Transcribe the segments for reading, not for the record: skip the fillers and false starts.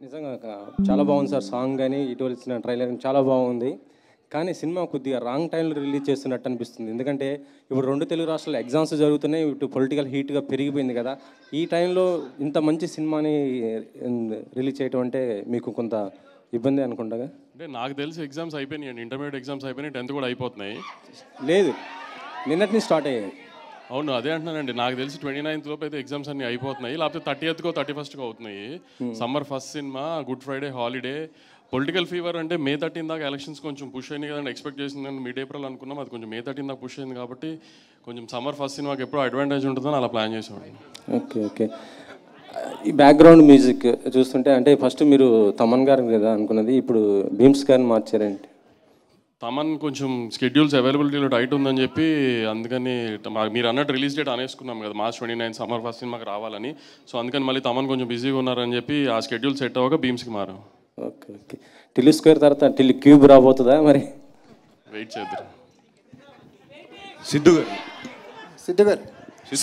నిజంగా చాలా బాగుంది సార్. సాంగ్ కానీ ఇటీవల ఇచ్చిన ట్రైలర్ చాలా బాగుంది. కానీ సినిమా కొద్దిగా రాంగ్ టైంలో రిలీజ్ చేస్తున్నట్టు అనిపిస్తుంది. ఎందుకంటే ఇప్పుడు 2 తెలుగు రాష్ట్రాల్లో ఎగ్జామ్స్ జరుగుతున్నాయి. ఇటు పొలిటికల్ హీట్గా పెరిగిపోయింది కదా. ఈ టైంలో ఇంత మంచి సినిమాని రిలీజ్ చేయటం అంటే మీకు కొంత ఇబ్బంది అనుకుంటాగా? అంటే నాకు తెలిసి ఎగ్జామ్స్ అయిపోయినాయి, ఇంటర్మీడియట్ ఎగ్జామ్స్ అయిపోయినాయి, 10th కూడా అయిపోతున్నాయి. లేదు, నిన్నటిని స్టార్ట్ అయ్యాయి. అవును, అదే అంటున్నానండి. నాకు తెలిసి 29th లోపు అయితే ఎగ్జామ్స్ అన్ని అయిపోతున్నాయి, లేకపోతే 30th 31st అవుతున్నాయి. Summer first cinema, good Friday holiday, political fever అంటే May 13 దాకా ఎలక్షన్స్ కొంచెం పుష్ అయింది కదండి. ఎక్స్పెక్ట్ చేసింది మిడ్ ఏప్రిల్ అనుకున్నాం, అది కొంచెం May 13 దాకా పుష్ అయింది కాబట్టి కొంచెం సమ్మర్ ఫస్ట్ సినిమాకి ఎప్పుడో అడ్వాంటేజ్ ఉంటుందని అలా ప్లాన్ చేసామండి. Okay okay. ఈ బ్యాక్గ్రౌండ్ మ్యూజిక్ చూస్తుంటే అంటే ఫస్ట్ మీరు తమన్ గారు కదా అనుకున్నది, ఇప్పుడు భీమ్స్ గారిని మార్చారండి. తమన్ కొంచెం స్కెడ్యూల్స్ అవైలబిలిటీలో టైట్ ఉందని చెప్పి అందుకని మీరు అన్నట్టు రిలీజ్ డేట్ అనేసుకున్నాం కదా, March 29 సమ్మర్ ఫస్ట్ సినిమాకి రావాలని. సో అందుకని మళ్ళీ తమన్ కొంచెం బిజీగా ఉన్నారని చెప్పి ఆ స్కెడ్యూల్ సెట్ అవ్వక భీమ్స్కి మారాం. Okay okay. టిల్లు స్క్వేర్ తర్వాత టిల్లు క్యూబ్ రాబోతుందా మరి? వెయిట్ చేద్దాం. సిద్ధు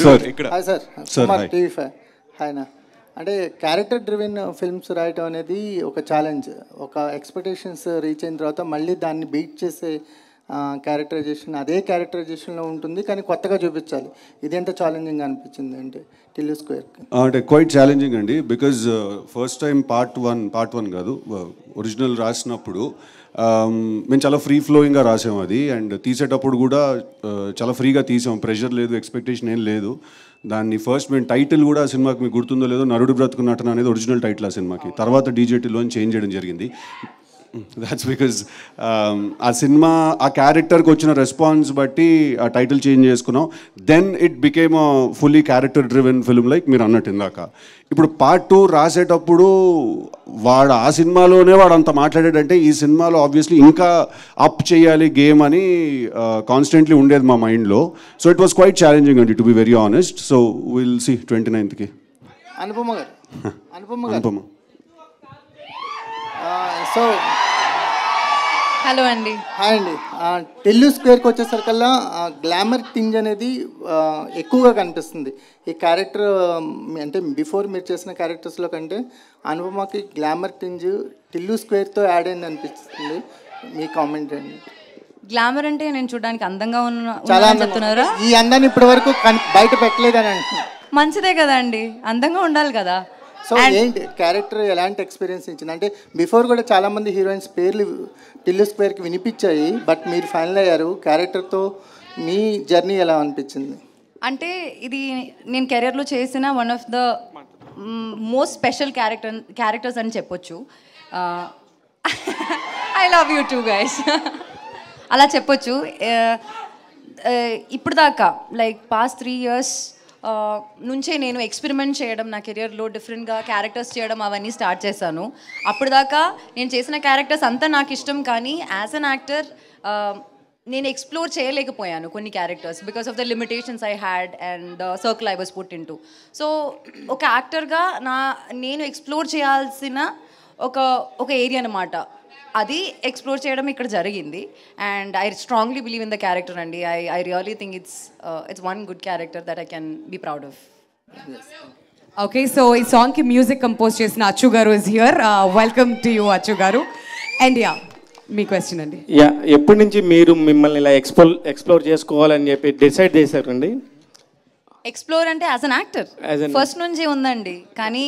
గారు ఇక్కడ హాయ్ సార్, కుమార్ టీవీ5. హాయ్నా. అంటే క్యారెక్టర్ డ్రివెన్ ఫిల్మ్స్ రాయటం అనేది ఒక ఛాలెంజ్. ఒక ఎక్స్పెక్టేషన్స్ రీచ్ అయిన తర్వాత మళ్ళీ దాన్ని బీట్ చేసే క్యారెక్టరైజేషన్ అదే క్యారెక్టరైజేషన్లో ఉంటుంది, కానీ కొత్తగా చూపించాలి. ఇది ఎంత ఛాలెంజింగ్ అనిపించింది అంటే టిల్లు స్క్వేర్కి? అంటే క్వైట్ ఛాలెంజింగ్ అండి, because first time part one కాదు, ఒరిజినల్ రాసినప్పుడు మేము చాలా ఫ్రీ ఫ్లోయింగ్గా రాసాం అది. అండ్ తీసేటప్పుడు కూడా చాలా ఫ్రీగా తీసాం, ప్రెషర్ లేదు, ఎక్స్పెక్టేషన్ ఏం లేదు. దాన్ని ఫస్ట్ మేము టైటిల్ కూడా సినిమాకి మీకు గుర్తుందో లేదో, నరుడు బ్రతుకు నటన అనేది ఒరిజినల్ టైటిల్ ఆ సినిమాకి. తర్వాత డీజేటీలో చేంజ్ చేయడం జరిగింది. దాట్స్ బికాజ్ ఆ సినిమా ఆ క్యారెక్టర్కి వచ్చిన రెస్పాన్స్ బట్టి ఆ టైటిల్ చేంజ్ చేసుకున్నాం. Then it became a fully character driven film like మీరు అన్నట్టు ఇందాక. ఇప్పుడు పార్ట్ 2 రాసేటప్పుడు వాడు ఆ సినిమాలోనే వాడు అంత మాట్లాడాడంటే ఈ సినిమాలో ఆబ్వియస్లీ ఇంకా అప్ చేయాలి గేమ్ అని కాన్స్టెంట్లీ ఉండేది మా మైండ్లో. So it was quite challenging అండి, to be very honest. So will see 29th Anupama గారు. సో హలో అండి. హాయ్ అండి. టిల్లు స్క్వేర్కి వచ్చేసరికల్లా గ్లామర్ థింగ్ అనేది ఎక్కువగా కనిపిస్తుంది ఈ క్యారెక్టర్. అంటే బిఫోర్ మీరు చేసిన క్యారెక్టర్స్లో కంటే అనుపమకి గ్లామర్ థింగ్ టిల్లు స్క్వేర్తో యాడ్ అయింది అనిపిస్తుంది. మీ కామెంట్ అండి. గ్లామర్ అంటే నేను చూడడానికి అందంగా చాలా చెప్తున్నారా? ఈ అందాన్ని ఇప్పటి వరకు బయట పెట్టలేదని అంటున్నాను. మంచిదే కదా అండి, అందంగా ఉండాలి కదా. సో ఏంటి క్యారెక్టర్ ఎలాంటి ఎక్స్పీరియన్స్ ఇచ్చింది? అంటే బిఫోర్ కూడా చాలామంది హీరోయిన్స్ పేర్లు టిల్లు స్క్వేర్కి వినిపించాయి, బట్ మీరు ఫైనల్ అయ్యారు. క్యారెక్టర్తో మీ జర్నీ ఎలా అనిపించింది? అంటే ఇది నేను కెరియర్లో చేసిన one of the most special characters అని చెప్పొచ్చు. I love you two guys అలా చెప్పొచ్చు. ఇప్పుడు దాకా లైక్ పాస్ట్ 3 years నుంచే నేను ఎక్స్పెరిమెంట్ చేయడం నా కెరియర్లో, డిఫరెంట్గా క్యారెక్టర్స్ చేయడం అవన్నీ స్టార్ట్ చేశాను. అప్పుడు దాకా నేను చేసిన క్యారెక్టర్స్ అంతా నాకు ఇష్టం, కానీ యాజ్ అన్ యాక్టర్ నేను ఎక్స్ప్లోర్ చేయలేకపోయాను కొన్ని characters because of the limitations I had and the circle I was put in to. So ఒక యాక్టర్గా నేను ఎక్స్ప్లోర్ చేయాల్సిన ఒక ఏరియా అనమాట, అది ఎక్స్ప్లోర్ చేయడం ఇక్కడ జరిగింది. And I strongly believe in the character అండి. I really think it's one good character that I can be proud of. Okay, so ఈ సాంగ్కి మ్యూజిక్ కంపోజ్ చేసిన అచ్చు గారు is here. Welcome to you Achu గారు. అండ్ యా, మీ question అండి. Yeah, ఎప్పటి నుంచి మీరు మిమ్మల్ని ఇలా ఎక్స్ప్లోర్ చేసుకోవాలని చెప్పి డిసైడ్ చేశారండి? ఎక్స్ప్లోర్ అంటే యాజ్ అన్ యాక్టర్ ఫస్ట్ నుంచి ఉందండి, కానీ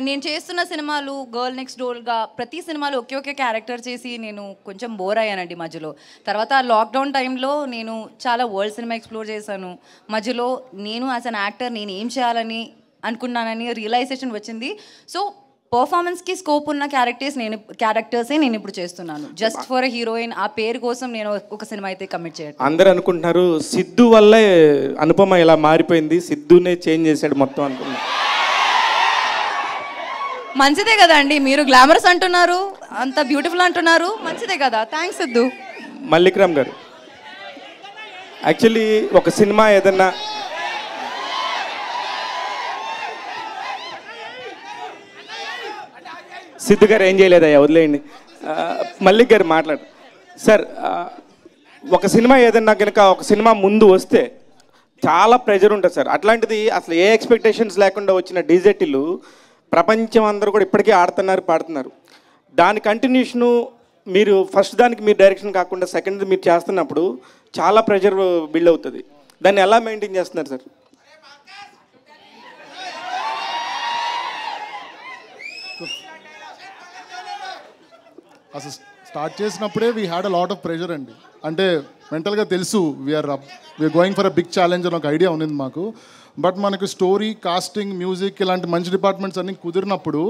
నేను చేస్తున్న సినిమాలు గర్ల్ నెక్స్ట్ డోర్గా ప్రతి సినిమాలో ఒకే క్యారెక్టర్ చేసి నేను కొంచెం బోర్ అయ్యానండి మధ్యలో. తర్వాత లాక్డౌన్ టైంలో నేను చాలా వరల్డ్ సినిమా ఎక్స్ప్లోర్ చేశాను. మధ్యలో నేను యాజ్ అన్ యాక్టర్ నేను ఏం చేయాలని అనుకున్నానని రియలైజేషన్ వచ్చింది. సో పర్ఫార్మెన్స్కి స్కోప్ ఉన్న క్యారెక్టర్సే నేను ఇప్పుడు చేస్తున్నాను. జస్ట్ ఫర్ హీరోయిన్ ఆ పేరు కోసం నేను ఒక సినిమా అయితే కమిట్ చేయను. అందరూ అనుకుంటున్నారు సిద్ధు వల్లే అనుపమ ఇలా మారిపోయింది, సిద్ధునే చేంజ్ చేశాడు మొత్తం అనుకున్నాను. మంచిదే కదా అండి, మీరు గ్లామరస్ అంటున్నారు, అంత బ్యూటిఫుల్ అంటున్నారు, మంచిదే కదా. థ్యాంక్స్ సిద్ధు. మల్లిక్రామ్ గారు, యాక్చువల్లీ ఒక సినిమా ఏదన్నా సిద్ధు గారు ఏం చేయలేదయ్యా, వదిలేయండి. మల్లిక్ గారు మాట్లాడు సార్. ఒక సినిమా ఏదన్నా కనుక ఒక సినిమా ముందు వస్తే చాలా ప్రెజర్ ఉంటుంది సార్. అట్లాంటిది అసలు ఏ ఎక్స్పెక్టేషన్స్ లేకుండా వచ్చిన డీజేటీలు ప్రపంచం అందరూ కూడా ఇప్పటికీ ఆడుతున్నారు, పాడుతున్నారు. దాని కంటిన్యూషను మీరు ఫస్ట్ దానికి మీరు డైరెక్షన్ కాకుండా సెకండ్ మీరు చేస్తున్నప్పుడు చాలా ప్రెషర్ బిల్డ్ అవుతుంది. దాన్ని ఎలా మెయింటైన్ చేస్తున్నారు సార్? అసలు స్టార్ట్ చేసినప్పుడే we had a lot of pressure అండి. అంటే మెంటల్గా తెలుసు we're going for a big challenge అని ఒక ఐడియా ఉంది మాకు. బట్ మనకు స్టోరీ, కాస్టింగ్, మ్యూజిక్ ఇలాంటి మంచి డిపార్ట్మెంట్స్ అన్నీ కుదిరినప్పుడు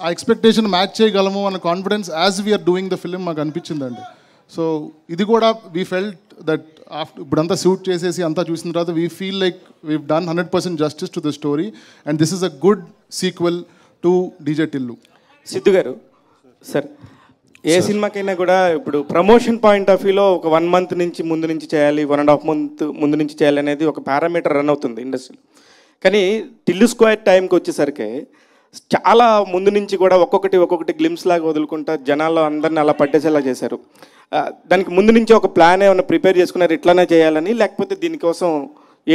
ఆ ఎక్స్పెక్టేషన్ మ్యాచ్ చేయగలము అన్న confidence as we're doing the film మాకు అనిపించిందండి. సో ఇది కూడా వీ ఫెల్ట్ దట్ ఇప్పుడంతా షూట్ చేసేసి అంతా చూసిన తర్వాత we feel like we've done 100% justice to the story and this is a good sequel to DJ Tillu. Siddhu garu sir, ఏ సినిమాకైనా కూడా ఇప్పుడు ప్రమోషన్ పాయింట్ ఆఫ్ వ్యూలో ఒక 1 month నుంచి ముందు నుంచి చేయాలి, 1.5 month ముందు నుంచి చేయాలి అనేది ఒక పారామీటర్ రన్ అవుతుంది ఇండస్ట్రీలో. కానీ టిల్లు స్క్వేర్ టైంకి వచ్చేసరికి చాలా ముందు నుంచి కూడా ఒక్కొక్కటి గ్లిమ్స్ లాగా వదులుకుంటా జనాల్లో అందరిని అలా పట్టేసేలా చేశారు. దానికి ముందు నుంచి ఒక ప్లాన్ ఏమైనా ప్రిపేర్ చేసుకున్నారు ఇట్లానే చేయాలని, లేకపోతే దీనికోసం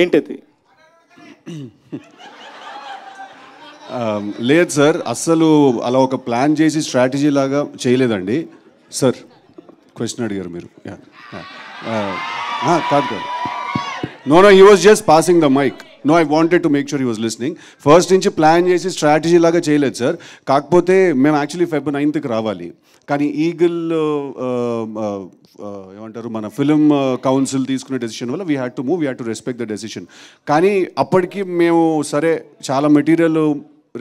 ఏంటిది? లేదు సార్, అస్సలు అలా ఒక ప్లాన్ చేసి స్ట్రాటజీ లాగా చేయలేదండి సార్. క్వశ్చన్ అడిగారు మీరు. కాదు no he was just passing the mic. No, I wanted to make sure he was listening. First నుంచి ప్లాన్ చేసి స్ట్రాటజీ లాగా చేయలేదు సార్. కాకపోతే మేము యాక్చువల్లీ Feb 9th రావాలి, కానీ ఈగిల్ ఏమంటారు మన ఫిలిం కౌన్సిల్ తీసుకునే డెసిషన్ వల్ల we had to move, we had to respect the decision. కానీ అప్పటికి మేము సరే చాలా మెటీరియల్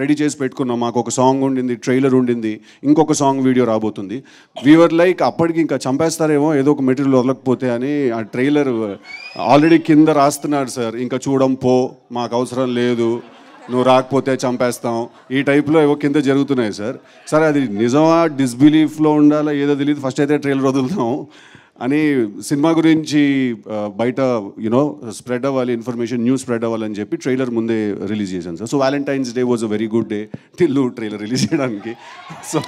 రెడీ చేసి పెట్టుకున్నాం. మాకు ఒక సాంగ్ ఉండింది, ట్రైలర్ ఉండింది, ఇంకొక సాంగ్ వీడియో రాబోతుంది. వీఆర్ లైక్ అప్పటికి ఇంకా చంపేస్తారేమో ఏదో ఒక మెటీరియల్ వదలకపోతే అని ఆ ట్రైలర్ ఆల్రెడీ కింద రాస్తున్నాడు సార్, ఇంకా చూడం పో, మాకు అవసరం లేదు, నువ్వు రాకపోతే చంపేస్తాం, ఈ టైప్లో ఏవో కింద జరుగుతున్నాయి సార్. సరే అది నిజమా డిస్బిలీఫ్లో ఉండాలా ఏదో తెలియదు, ఫస్ట్ అయితే ట్రైలర్ వదులుతాం అని సినిమా గురించి బయట యూనో స్ప్రెడ్ అవ్వాలి, ఇన్ఫర్మేషన్ న్యూస్ స్ప్రెడ్ అవ్వాలని చెప్పి ట్రైలర్ ముందే రిలీజ్ చేశాను sir. So Valentine's day was a very good day Tillu trailer release చేయడానికి. సో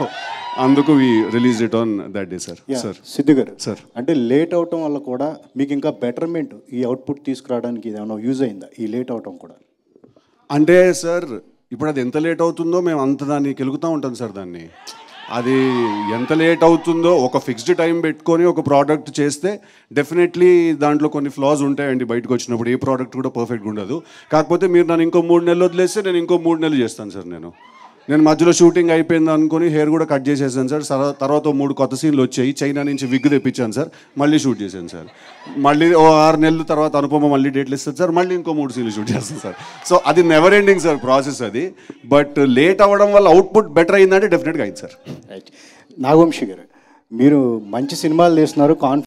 అందుకు we release it on that day sir. Sir Siddhu garu sir, అంటే లేట్ అవటం వల్ల కూడా మీకు ఇంకా బెటర్మెంట్ ఈ అవుట్పుట్ తీసుకురావడానికి ఏమైనా యూజ్ అయిందా ఈ లేట్ అవటం కూడా? అంటే సార్ ఇప్పుడు అది ఎంత లేట్ అవుతుందో మేము అంత దాన్ని కెలుగుతూ ఉంటాం సార్. దాన్ని అది ఎంత లేట్ అవుతుందో ఒక ఫిక్స్డ్ టైం పెట్టుకొని ఒక ప్రోడక్ట్ చేస్తే డెఫినెట్లీ దాంట్లో కొన్ని ఫ్లాస్ ఉంటాయండి. బయటకు వచ్చినప్పుడు ఏ ప్రోడక్ట్ కూడా పర్ఫెక్ట్గా ఉండదు. కాకపోతే మీరు నన్ను ఇంకో 3 నెలలు వదిలేస్తే నేను ఇంకో 3 నెలలు చేస్తాను సార్. నేను మధ్యలో షూటింగ్ అయిపోయింది అనుకుని హెయిర్ కూడా కట్ చేసేసాను సార్. తర్వాత 3 కొత్త సీన్లు వచ్చాయి, చైనా నుంచి విగ్ తెప్పించాను సార్, మళ్ళీ షూట్ చేశాను సార్. మళ్ళీ 6 నెలల తర్వాత అనుపమ మళ్ళీ డేట్లు ఇస్తుంది సార్, మళ్ళీ ఇంకో 3 సీన్లు షూట్ చేస్తాను సార్. సో అది నెవర్ ఎండింగ్ సార్ ప్రాసెస్ అది. బట్ లేట్ అవ్వడం వల్ల అవుట్పుట్ బెటర్ అయిందంటే డెఫినెట్గా అయింది సార్. నాగవంశి గారు, మీరు మంచి సినిమాలు తీస్తున్నారు,